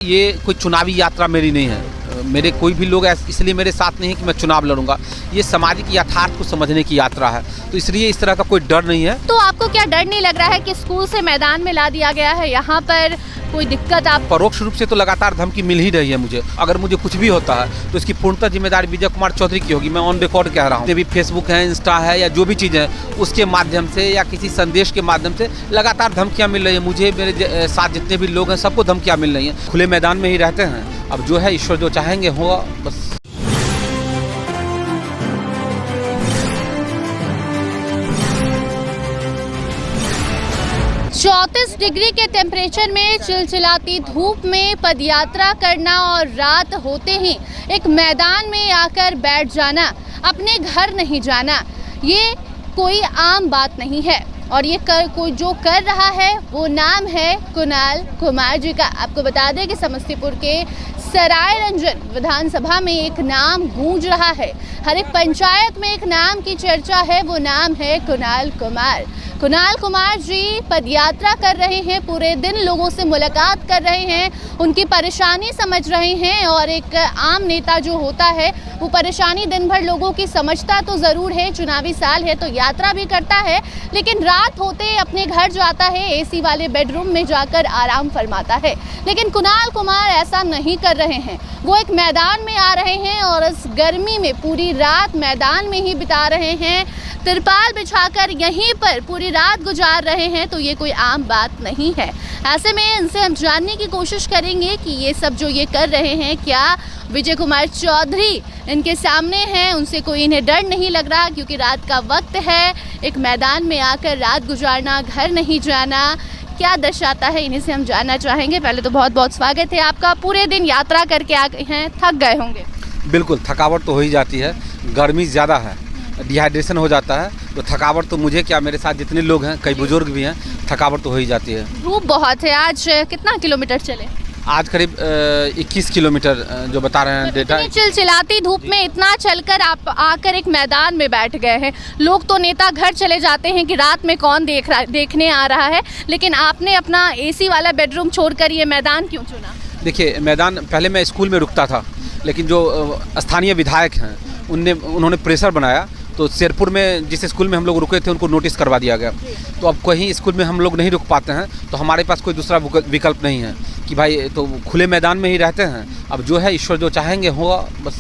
ये कोई चुनावी यात्रा मेरी नहीं है। मेरे कोई भी लोग इसलिए मेरे साथ नहीं है कि मैं चुनाव लड़ूंगा। ये सामाजिक यथार्थ को समझने की यात्रा है, तो इसलिए इस तरह का कोई डर नहीं है। तो आपको क्या डर नहीं लग रहा है कि स्कूल से मैदान में ला दिया गया है, यहाँ पर कोई दिक्कत आप? परोक्ष रूप से तो लगातार धमकी मिल ही रही है मुझे। अगर मुझे कुछ भी होता है तो इसकी पूर्णतः जिम्मेदारी विजय कुमार चौधरी की होगी। मैं ऑन रिकॉर्ड कह रहा हूँ। भी फेसबुक है, इंस्टा है, या जो भी चीज़ है उसके माध्यम से या किसी संदेश के माध्यम से लगातार धमकियाँ मिल रही है मुझे। मेरे साथ जितने भी लोग हैं सबको धमकियाँ मिल रही हैं। खुले मैदान में ही रहते हैं। अब जो है ईश्वर जो चाहेंगे होगा बस। 34 डिग्री के टेम्परेचर में चिलचिलाती धूप में पदयात्रा करना और रात होते ही एक मैदान में आकर बैठ जाना, अपने घर नहीं जाना, ये कोई आम बात नहीं है। और ये कोई जो कर रहा है वो नाम है कुणाल कुमार जी का। आपको बता दें कि समस्तीपुर के सरायरंजन विधानसभा में एक नाम गूंज रहा है। हर एक पंचायत में एक नाम की चर्चा है, वो नाम है कुणाल कुमार। कुणाल कुमार जी पदयात्रा कर रहे हैं, पूरे दिन लोगों से मुलाकात कर रहे हैं, उनकी परेशानी समझ रहे हैं। और एक आम नेता जो होता है वो परेशानी दिन भर लोगों की समझता तो ज़रूर है, चुनावी साल है तो यात्रा भी करता है, लेकिन रात होते अपने घर जाता है, एसी वाले बेडरूम में जाकर आराम फरमाता है। लेकिन कुणाल कुमार ऐसा नहीं कर रहे हैं। वो एक मैदान में आ रहे हैं और इस गर्मी में पूरी रात मैदान में ही बिता रहे हैं, तिरपाल बिछाकर यहीं पर पूरी रात गुजार रहे हैं। तो ये कोई आम बात नहीं है। ऐसे में इनसे हम जानने की कोशिश करेंगे कि ये सब जो ये कर रहे हैं, क्या विजय कुमार चौधरी इनके सामने हैं, उनसे कोई इन्हें डर नहीं लग रहा, क्योंकि रात का वक्त है। एक मैदान में आकर रात गुजारना, घर नहीं जाना, क्या दर्शाता है, इन्हीं से हम जानना चाहेंगे। पहले तो बहुत बहुत स्वागत है आपका। पूरे दिन यात्रा करके आ गए हैं, थक गए होंगे। बिल्कुल, थकावट तो हो ही जाती है। गर्मी ज़्यादा है, डिहाइड्रेशन हो जाता है, तो थकावट तो मुझे क्या, मेरे साथ जितने लोग हैं, कई बुजुर्ग भी हैं, थकावट तो हो ही जाती है। धूप बहुत है। आज कितना किलोमीटर चले? आज करीब 21 किलोमीटर जो बता रहे हैं डेटा। चिलचिलाती धूप में इतना चलकर आप आकर एक मैदान में बैठ गए हैं। लोग तो नेता घर चले जाते हैं कि रात में कौन देखने आ रहा है, लेकिन आपने अपना एसी वाला बेडरूम छोड़कर ये मैदान क्यों चुना? देखिए, मैदान पहले मैं स्कूल में रुकता था, लेकिन जो स्थानीय विधायक हैं उन्होंने प्रेशर बनाया, तो शेरपुर में जिस स्कूल में हम लोग रुके थे उनको नोटिस करवा दिया गया। तो अब कहीं स्कूल में हम लोग नहीं रुक पाते हैं, तो हमारे पास कोई दूसरा विकल्प नहीं है कि भाई तो खुले मैदान में ही रहते हैं। अब जो है ईश्वर जो चाहेंगे होगा बस।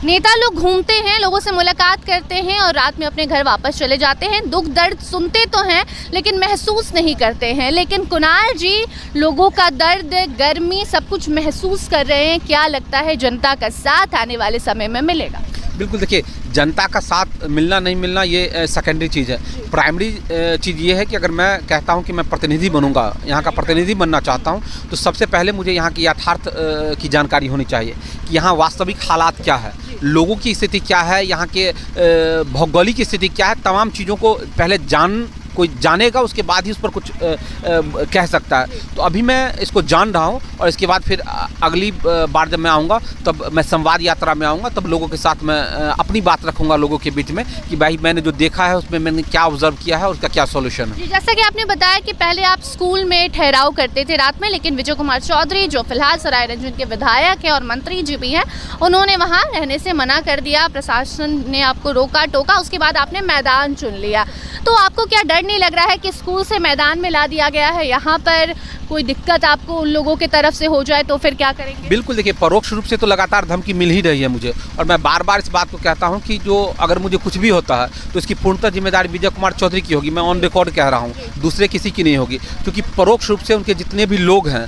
नेता लोग घूमते हैं, लोगों से मुलाकात करते हैं और रात में अपने घर वापस चले जाते हैं। दुख दर्द सुनते तो हैं लेकिन महसूस नहीं करते हैं। लेकिन कुणाल जी लोगों का दर्द, गर्मी सब कुछ महसूस कर रहे हैं। क्या लगता है जनता का साथ आने वाले समय में मिलेगा? बिल्कुल, देखिए, जनता का साथ मिलना नहीं मिलना ये सेकेंडरी चीज़ है। प्राइमरी चीज़ ये है कि अगर मैं कहता हूँ कि मैं प्रतिनिधि बनूंगा, यहाँ का प्रतिनिधि बनना चाहता हूँ, तो सबसे पहले मुझे यहाँ की यथार्थ की जानकारी होनी चाहिए कि यहाँ वास्तविक हालात क्या है, लोगों की स्थिति क्या है, यहाँ के भौगोलिक स्थिति क्या है। तमाम चीज़ों को पहले कोई जानेगा, उसके बाद ही उस पर कुछ कह सकता है। तो अभी मैं इसको जान रहा हूँ और इसके बाद फिर अगली बार जब मैं आऊँगा तब मैं संवाद यात्रा में आऊँगा, तब लोगों के साथ मैं अपनी बात रखूँगा लोगों के बीच में कि भाई मैंने जो देखा है उसमें मैंने क्या ऑब्जर्व किया है और उसका क्या सॉल्यूशन है। जैसा कि आपने बताया कि पहले आप स्कूल में ठहराव करते थे रात में, लेकिन विजय कुमार चौधरी जो फिलहाल सरायरंजन के विधायक हैं और मंत्री जी भी हैं, उन्होंने वहाँ रहने से मना कर दिया। प्रशासन ने आपको रोका टोका, उसके बाद आपने मैदान चुन लिया। तो आपको क्या डर नहीं लग रहा है कि स्कूल से मैदान में ला दिया गया है, यहाँ पर कोई दिक्कत आपको उन लोगों की तरफ से हो जाए तो फिर क्या करेंगे? बिल्कुल, देखिए, परोक्ष रूप से तो लगातार धमकी मिल ही रही है मुझे, और मैं बार बार इस बात को कहता हूँ कि जो अगर मुझे कुछ भी होता है तो इसकी पूर्णतः जिम्मेदारी विजय कुमार चौधरी की होगी। मैं ऑन रिकॉर्ड कह रहा हूँ, दूसरे किसी की नहीं होगी, क्योंकि परोक्ष रूप से उनके जितने भी लोग हैं,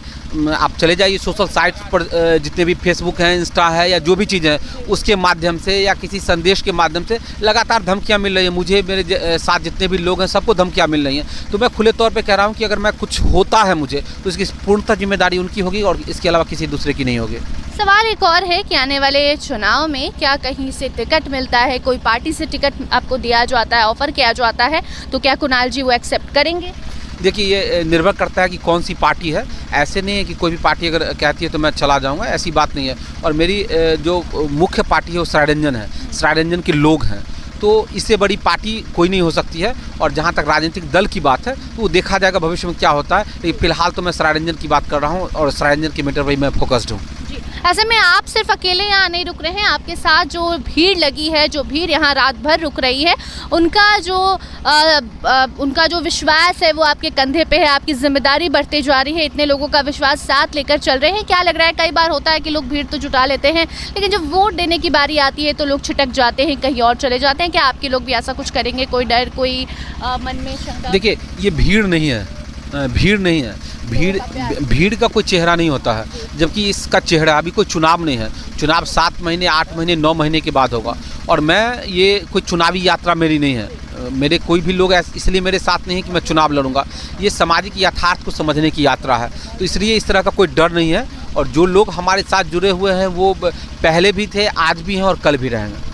आप चले जाइए सोशल साइट्स पर, जितने भी फेसबुक हैं, इंस्टा है, या जो भी चीज़ है उसके माध्यम से या किसी संदेश के माध्यम से लगातार धमकियाँ मिल रही हैं मुझे। मेरे साथ जितने भी लोग हैं सबको धमकियाँ मिल रही हैं। तो मैं खुले तौर पे कह रहा हूँ कि अगर मैं कुछ होता है मुझे तो इसकी पूर्णतः जिम्मेदारी उनकी होगी और इसके अलावा किसी दूसरे की नहीं होगी। सवाल एक और है कि आने वाले चुनाव में क्या कहीं से टिकट मिलता है, कोई पार्टी से टिकट आपको दिया जाता है, ऑफर किया जाता है, तो क्या कुणाल जी वो एक्सेप्ट करेंगे? देखिए, ये निर्भर करता है कि कौन सी पार्टी है। ऐसे नहीं है कि कोई भी पार्टी अगर कहती है तो मैं चला जाऊंगा, ऐसी बात नहीं है। और मेरी जो मुख्य पार्टी है वो सरायरंजन है। सरायरंजन के लोग हैं, तो इससे बड़ी पार्टी कोई नहीं हो सकती है। और जहाँ तक राजनीतिक दल की बात है तो वो देखा जाएगा भविष्य में क्या होता है, लेकिन फिलहाल तो मैं सराय रंजन की बात कर रहा हूँ और सराय रंजन के मैटर पर ही मैं फोकस्ड हूँ। ऐसे में आप सिर्फ अकेले यहाँ नहीं रुक रहे हैं, आपके साथ जो भीड़ लगी है, जो भीड़ यहाँ रात भर रुक रही है, उनका जो विश्वास है वो आपके कंधे पे है, आपकी जिम्मेदारी बढ़ते जा रही है, इतने लोगों का विश्वास साथ लेकर चल रहे हैं। क्या लग रहा है, कई बार होता है कि लोग भीड़ तो जुटा लेते हैं लेकिन जब वोट देने की बारी आती है तो लोग छिटक जाते हैं, कहीं और चले जाते हैं। क्या आपके लोग भी ऐसा कुछ करेंगे? कोई डर, कोई मन में शंका? देखिए, ये भीड़ नहीं है, भीड़ का कोई चेहरा नहीं होता है, जबकि इसका चेहरा अभी कोई चुनाव नहीं है। चुनाव 7 महीने, 8 महीने, 9 महीने के बाद होगा और मैं ये कोई चुनावी यात्रा मेरी नहीं है। मेरे कोई भी लोग इसलिए मेरे साथ नहीं है कि मैं चुनाव लड़ूंगा। ये सामाजिक यथार्थ को समझने की यात्रा है, तो इसलिए इस तरह का कोई डर नहीं है। और जो लोग हमारे साथ जुड़े हुए हैं वो पहले भी थे, आज भी हैं और कल भी रहेंगे।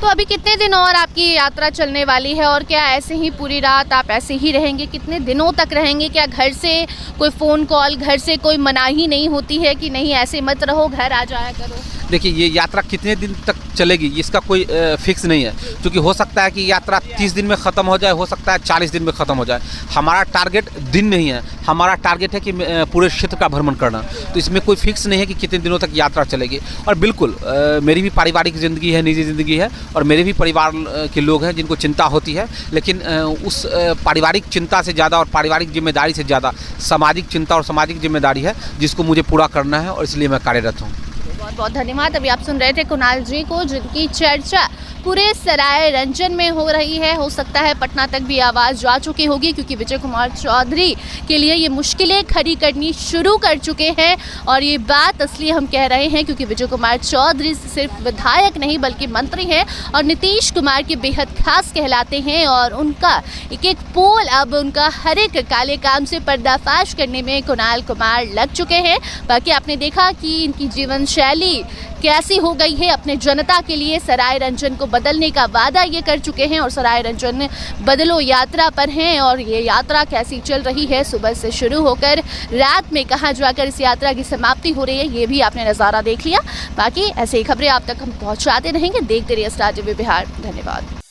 तो अभी कितने दिन और आपकी यात्रा चलने वाली है और क्या ऐसे ही पूरी रात आप ऐसे ही रहेंगे? कितने दिनों तक रहेंगे? क्या घर से कोई फ़ोन कॉल, घर से कोई मनाही नहीं होती है कि नहीं ऐसे मत रहो, घर आ जाया करो? देखिए, ये यात्रा कितने दिन तक चलेगी इसका कोई फिक्स नहीं है, क्योंकि हो सकता है कि यात्रा 30 दिन में ख़त्म हो जाए, हो सकता है 40 दिन में ख़त्म हो जाए। हमारा टारगेट दिन नहीं है, हमारा टारगेट है कि पूरे क्षेत्र का भ्रमण करना। तो इसमें कोई फिक्स नहीं है कि कितने दिनों तक यात्रा चलेगी। और बिल्कुल मेरी भी पारिवारिक ज़िंदगी है, निजी ज़िंदगी है और मेरे भी परिवार के लोग हैं जिनको चिंता होती है, लेकिन उस पारिवारिक चिंता से ज़्यादा और पारिवारिक जिम्मेदारी से ज़्यादा सामाजिक चिंता और सामाजिक जिम्मेदारी है जिसको मुझे पूरा करना है और इसलिए मैं कार्यरत हूँ। बहुत बहुत धन्यवाद। अभी आप सुन रहे थे कुणाल जी को, जिनकी चर्चा पूरे सराय रंजन में हो रही है। हो सकता है पटना तक भी आवाज़ जा चुकी होगी, क्योंकि विजय कुमार चौधरी के लिए ये मुश्किलें खड़ी करनी शुरू कर चुके हैं। और ये बात इसलिए हम कह रहे हैं क्योंकि विजय कुमार चौधरी सिर्फ विधायक नहीं बल्कि मंत्री हैं और नीतीश कुमार के बेहद खास कहलाते हैं। और उनका एक एक पोल, अब उनका हर एक काले काम से पर्दाफाश करने में कुणाल कुमार लग चुके हैं। बाकी आपने देखा कि इनकी जीवन शैली कैसी हो गई है। अपने जनता के लिए सराय रंजन को बदलने का वादा ये कर चुके हैं और सराय रंजन बदलो यात्रा पर हैं। और ये यात्रा कैसी चल रही है, सुबह से शुरू होकर रात में कहां जाकर इस यात्रा की समाप्ति हो रही है, ये भी आपने नज़ारा देख लिया। बाकी ऐसे ही खबरें आप तक हम पहुंचाते रहेंगे। देखते रहिए स्टार टीवी बिहार। धन्यवाद।